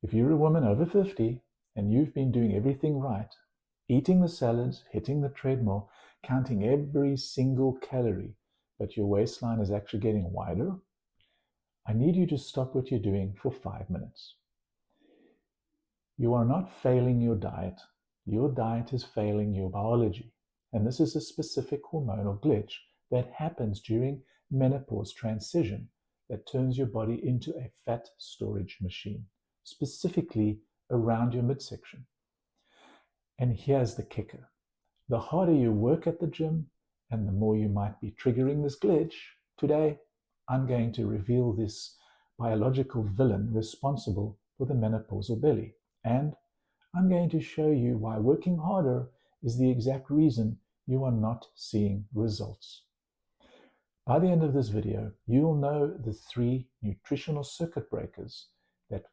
If you're a woman over 50 and you've been doing everything right, eating the salads, hitting the treadmill, counting every single calorie, but your waistline is actually getting wider, I need you to stop what you're doing for 5 minutes. You are not failing your diet. Your diet is failing your biology. And this is a specific hormonal glitch that happens during menopause transition that turns your body into a fat storage machine, specifically around your midsection. And here's the kicker. The harder you work at the gym and the more you might be triggering this glitch, today I'm going to reveal this biological villain responsible for the menopausal belly. And I'm going to show you why working harder is the exact reason you are not seeing results. By the end of this video, you'll know the 3 nutritional circuit breakers that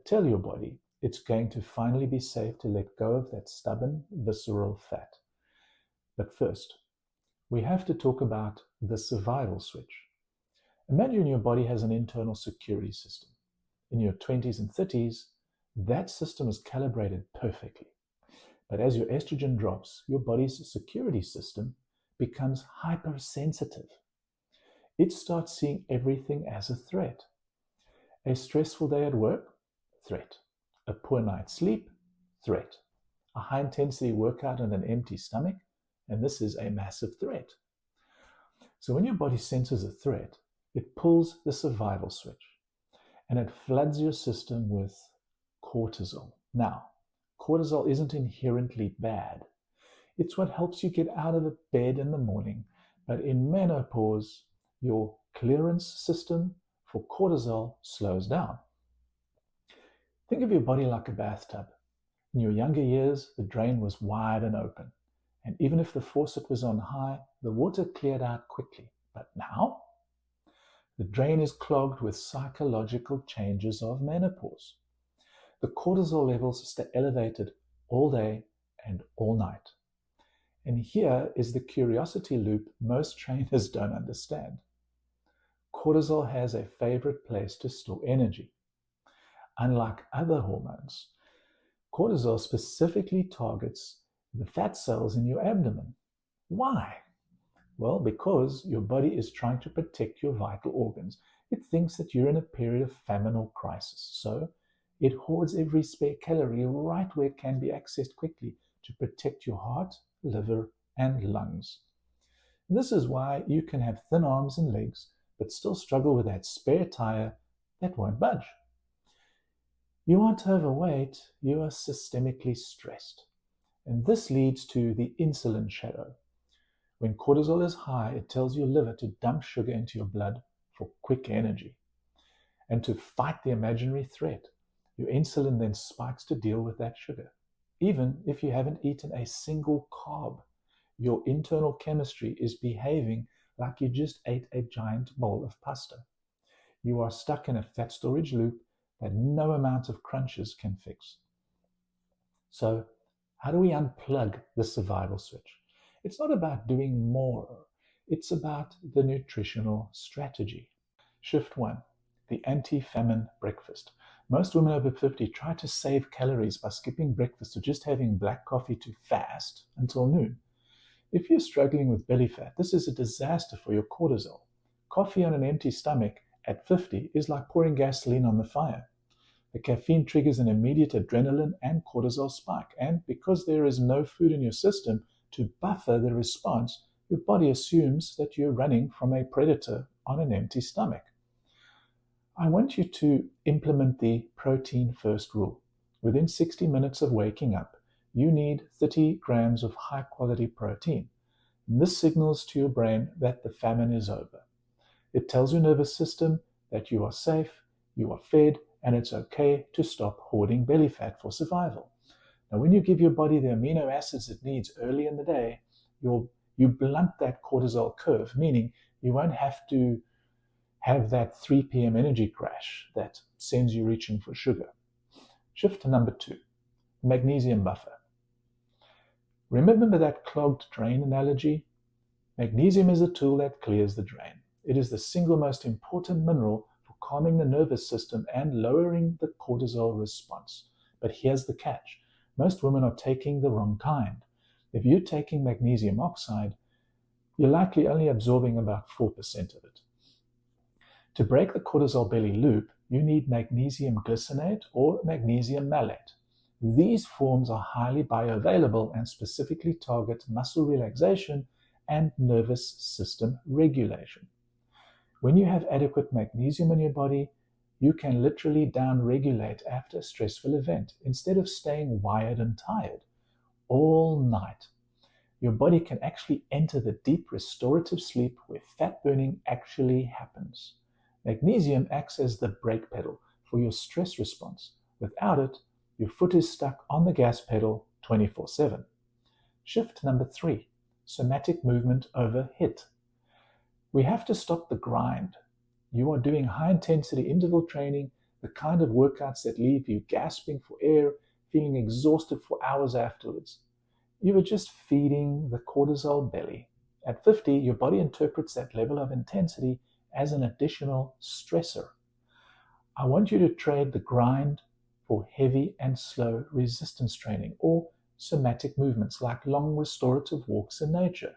tell your body it's going to finally be safe to let go of that stubborn, visceral fat. But first, we have to talk about the survival switch. Imagine your body has an internal security system. In your 20s and 30s, that system is calibrated perfectly. But as your estrogen drops, your body's security system becomes hypersensitive. It starts seeing everything as a threat. A stressful day at work? Threat. A poor night's sleep? Threat. A high-intensity workout on an empty stomach? And this is a massive threat. So when your body senses a threat, it pulls the survival switch and it floods your system with cortisol. Now, cortisol isn't inherently bad. It's what helps you get out of bed in the morning. But in menopause, your clearance system for cortisol slows down. Think of your body like a bathtub. In your younger years, the drain was wide and open. And even if the faucet was on high, the water cleared out quickly. But now, the drain is clogged with psychological changes of menopause. The cortisol levels stay elevated all day and all night. And here is the curiosity loop most trainers don't understand. Cortisol has a favorite place to store energy. Unlike other hormones, cortisol specifically targets the fat cells in your abdomen. Why? Well, because your body is trying to protect your vital organs. It thinks that you're in a period of famine or crisis. So it hoards every spare calorie right where it can be accessed quickly to protect your heart, liver, and lungs. And this is why you can have thin arms and legs, but still struggle with that spare tire that won't budge. You aren't overweight, you are systemically stressed. And this leads to the insulin shadow. When cortisol is high, it tells your liver to dump sugar into your blood for quick energy. And to fight the imaginary threat, your insulin then spikes to deal with that sugar. Even if you haven't eaten a single carb, your internal chemistry is behaving like you just ate a giant bowl of pasta. You are stuck in a fat storage loop that no amount of crunches can fix. So, how do we unplug the survival switch? It's not about doing more. It's about the nutritional strategy. Shift 1, the anti-famine breakfast. Most women over 50 try to save calories by skipping breakfast or just having black coffee to fast until noon. If you're struggling with belly fat, this is a disaster for your cortisol. Coffee on an empty stomach at 50 is like pouring gasoline on the fire. The caffeine triggers an immediate adrenaline and cortisol spike, and because there is no food in your system to buffer the response, your body assumes that you're running from a predator on an empty stomach. I want you to implement the protein first rule. Within 60 minutes of waking up, you need 30 grams of high-quality protein. And this signals to your brain that the famine is over. It tells your nervous system that you are safe, you are fed, and it's okay to stop hoarding belly fat for survival. Now, when you give your body the amino acids it needs early in the day, you blunt that cortisol curve, meaning you won't have to have that 3 p.m. energy crash that sends you reaching for sugar. Shift to number 2, magnesium buffer. Remember that clogged drain analogy? Magnesium is a tool that clears the drain. It is the single most important mineral for calming the nervous system and lowering the cortisol response. But here's the catch. Most women are taking the wrong kind. If you're taking magnesium oxide, you're likely only absorbing about 4% of it. To break the cortisol belly loop, you need magnesium glycinate or magnesium malate. These forms are highly bioavailable and specifically target muscle relaxation and nervous system regulation. When you have adequate magnesium in your body, you can literally down-regulate after a stressful event instead of staying wired and tired all night. Your body can actually enter the deep restorative sleep where fat burning actually happens. Magnesium acts as the brake pedal for your stress response. Without it, your foot is stuck on the gas pedal 24/7. Shift number 3, somatic movement over HIIT. We have to stop the grind. You are doing high-intensity interval training, the kind of workouts that leave you gasping for air, feeling exhausted for hours afterwards. You are just feeding the cortisol belly. At 50, your body interprets that level of intensity as an additional stressor. I want you to trade the grind for heavy and slow resistance training or somatic movements like long restorative walks in nature.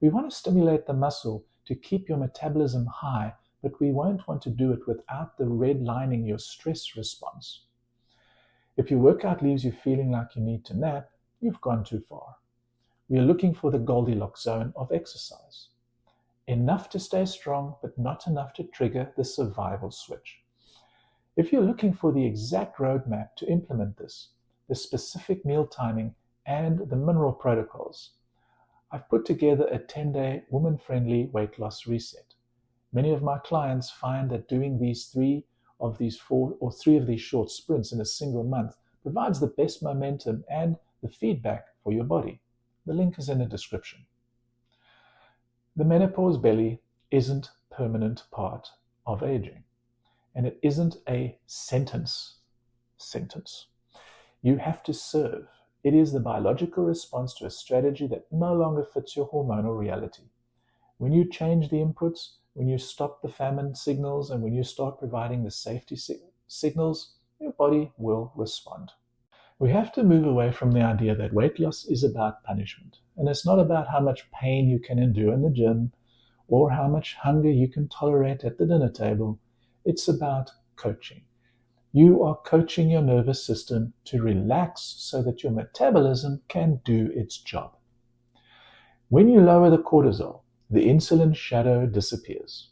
We want to stimulate the muscle to keep your metabolism high, but we won't want to do it without the redlining your stress response. If your workout leaves you feeling like you need to nap, you've gone too far. We are looking for the Goldilocks zone of exercise. Enough to stay strong, but not enough to trigger the survival switch. If you're looking for the exact roadmap to implement this, the specific meal timing, and the mineral protocols, I've put together a 10-day woman-friendly weight loss reset. Many of my clients find that doing three of these short sprints in a single month provides the best momentum and the feedback for your body. The link is in the description. The menopause belly isn't a permanent part of aging, and it isn't a sentence. You have to serve. It is the biological response to a strategy that no longer fits your hormonal reality. When you change the inputs, when you stop the famine signals, and when you start providing the safety signals, your body will respond. We have to move away from the idea that weight loss is about punishment. And it's not about how much pain you can endure in the gym or how much hunger you can tolerate at the dinner table. It's about coaching. You are coaching your nervous system to relax so that your metabolism can do its job. When you lower the cortisol, the insulin shadow disappears.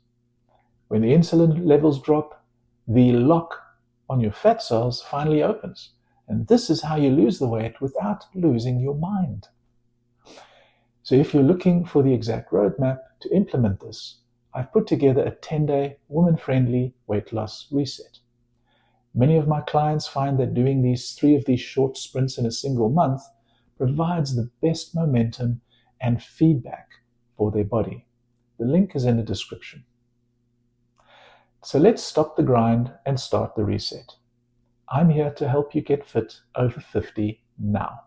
When the insulin levels drop, the lock on your fat cells finally opens. And this is how you lose the weight without losing your mind. So if you're looking for the exact roadmap to implement this, I've put together a 10-day woman-friendly weight loss reset. Many of my clients find that doing three of these short sprints in a single month provides the best momentum and feedback for their body. The link is in the description. So let's stop the grind and start the reset. I'm here to help you get fit over 50 now.